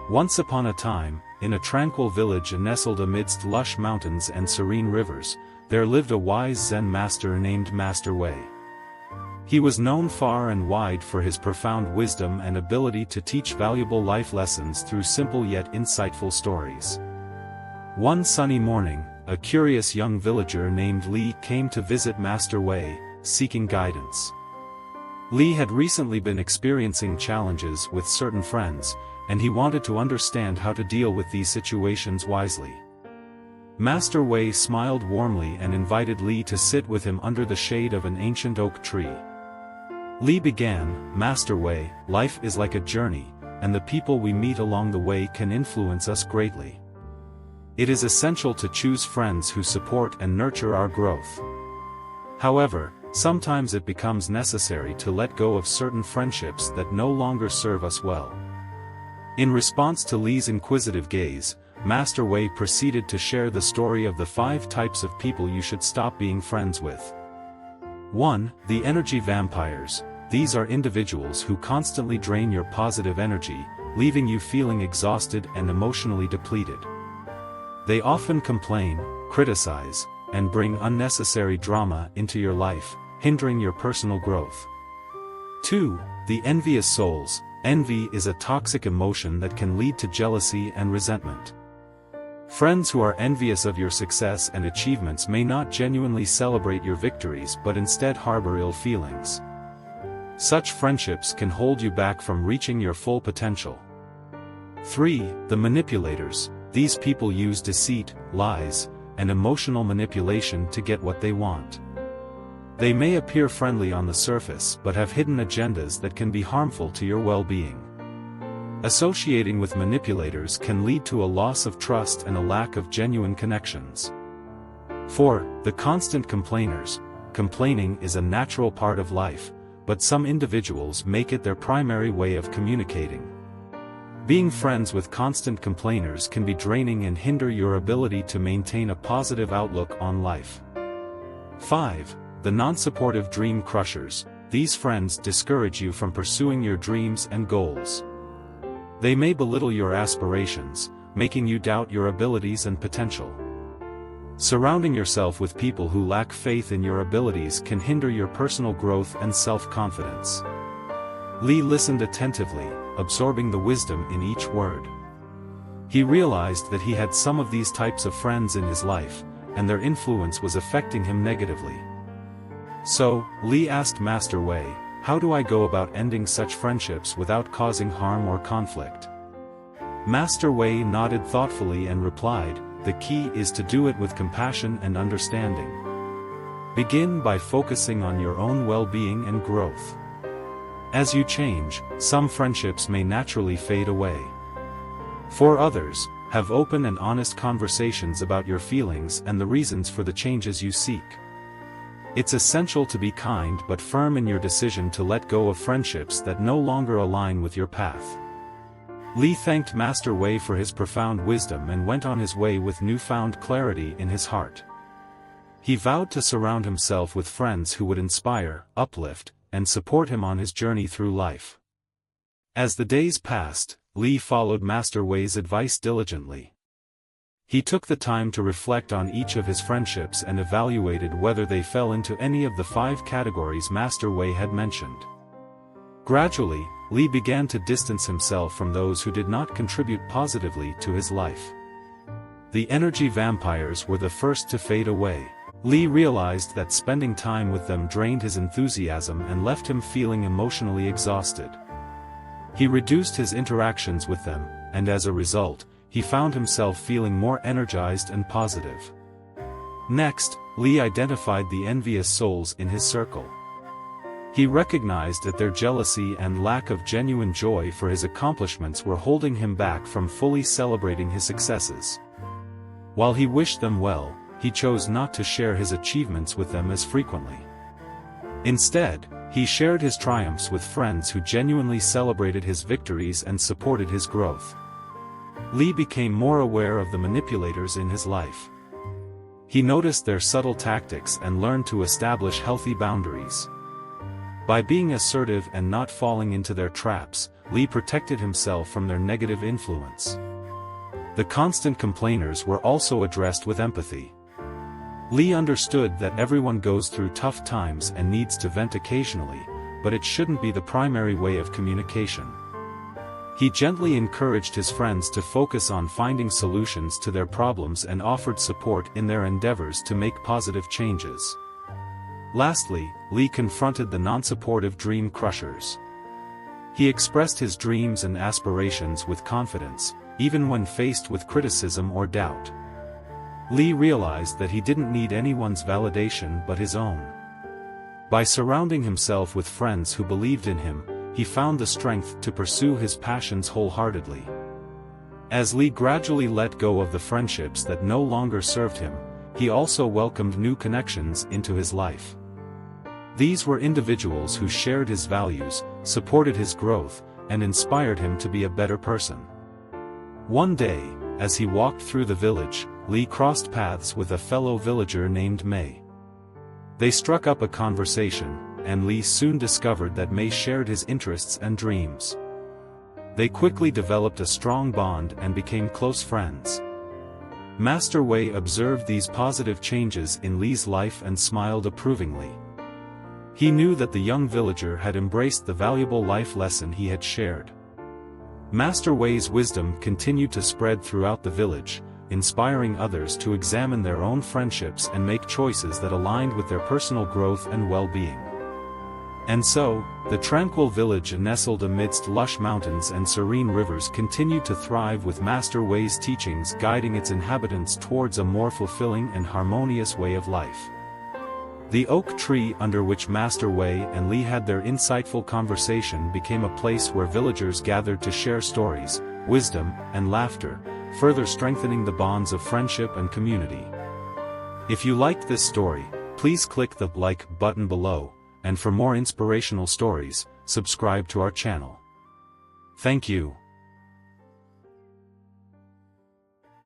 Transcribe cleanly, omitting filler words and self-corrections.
Once upon a time, in a tranquil village nestled amidst lush mountains and serene rivers, there lived a wise Zen master named Master Wei. He was known far and wide for his profound wisdom and ability to teach valuable life lessons through simple yet insightful stories. One sunny morning, a curious young villager named Li came to visit Master Wei, seeking guidance. Li had recently been experiencing challenges with certain friends, and he wanted to understand how to deal with these situations wisely. Master Wei smiled warmly and invited Li to sit with him under the shade of an ancient oak tree. Li began, "Master Wei, life is like a journey, and the people we meet along the way can influence us greatly. It is essential to choose friends who support and nurture our growth. However, sometimes it becomes necessary to let go of certain friendships that no longer serve us well." In response to Li's inquisitive gaze, Master Wei proceeded to share the story of the 5 types of people you should stop being friends with. 1. The energy vampires. These are individuals who constantly drain your positive energy, leaving you feeling exhausted and emotionally depleted. They often complain, criticize, and bring unnecessary drama into your life, hindering your personal growth. 2. The envious souls. Envy is a toxic emotion that can lead to jealousy and resentment. Friends who are envious of your success and achievements may not genuinely celebrate your victories but instead harbor ill feelings. Such friendships can hold you back from reaching your full potential. 3. The manipulators. These people use deceit, lies, and emotional manipulation to get what they want. They may appear friendly on the surface but have hidden agendas that can be harmful to your well-being. Associating with manipulators can lead to a loss of trust and a lack of genuine connections. 4. The constant complainers. Complaining is a natural part of life, but some individuals make it their primary way of communicating. Being friends with constant complainers can be draining and hinder your ability to maintain a positive outlook on life. 5. The non-supportive dream crushers. These friends discourage you from pursuing your dreams and goals. They may belittle your aspirations, making you doubt your abilities and potential. Surrounding yourself with people who lack faith in your abilities can hinder your personal growth and self-confidence. Li listened attentively, absorbing the wisdom in each word. He realized that he had some of these types of friends in his life, and their influence was affecting him negatively. So, Li asked Master Wei, "How do I go about ending such friendships without causing harm or conflict?" Master Wei nodded thoughtfully and replied, "The key is to do it with compassion and understanding. Begin by focusing on your own well-being and growth. As you change, some friendships may naturally fade away. For others, have open and honest conversations about your feelings and the reasons for the changes you seek. It's essential to be kind but firm in your decision to let go of friendships that no longer align with your path." Li thanked Master Wei for his profound wisdom and went on his way with newfound clarity in his heart. He vowed to surround himself with friends who would inspire, uplift, and support him on his journey through life. As the days passed, Li followed Master Wei's advice diligently. He took the time to reflect on each of his friendships and evaluated whether they fell into any of the 5 categories Master Wei had mentioned. Gradually, Li began to distance himself from those who did not contribute positively to his life. The energy vampires were the first to fade away. Li realized that spending time with them drained his enthusiasm and left him feeling emotionally exhausted. He reduced his interactions with them, and as a result, he found himself feeling more energized and positive. Next, Li identified the envious souls in his circle. He recognized that their jealousy and lack of genuine joy for his accomplishments were holding him back from fully celebrating his successes. While he wished them well, he chose not to share his achievements with them as frequently. Instead, he shared his triumphs with friends who genuinely celebrated his victories and supported his growth. Li became more aware of the manipulators in his life. He noticed their subtle tactics and learned to establish healthy boundaries. By being assertive and not falling into their traps, Lee protected himself from their negative influence. The constant complainers were also addressed with empathy. Lee understood that everyone goes through tough times and needs to vent occasionally, but it shouldn't be the primary way of communication. He gently encouraged his friends to focus on finding solutions to their problems and offered support in their endeavors to make positive changes. Lastly, Lee confronted the non-supportive dream crushers. He expressed his dreams and aspirations with confidence, even when faced with criticism or doubt. Lee realized that he didn't need anyone's validation but his own. By surrounding himself with friends who believed in him, he found the strength to pursue his passions wholeheartedly. As Lee gradually let go of the friendships that no longer served him, he also welcomed new connections into his life. These were individuals who shared his values, supported his growth, and inspired him to be a better person. One day, as he walked through the village, Lee crossed paths with a fellow villager named May. They struck up a conversation, and Lee soon discovered that May shared his interests and dreams. They quickly developed a strong bond and became close friends. Master Wei observed these positive changes in Lee's life and smiled approvingly. He knew that the young villager had embraced the valuable life lesson he had shared. Master Wei's wisdom continued to spread throughout the village, inspiring others to examine their own friendships and make choices that aligned with their personal growth and well-being. And so, the tranquil village nestled amidst lush mountains and serene rivers continued to thrive with Master Wei's teachings guiding its inhabitants towards a more fulfilling and harmonious way of life. The oak tree under which Master Wei and Lee had their insightful conversation became a place where villagers gathered to share stories, wisdom, and laughter, further strengthening the bonds of friendship and community. If you liked this story, please click the like button below, and for more inspirational stories, subscribe to our channel. Thank you.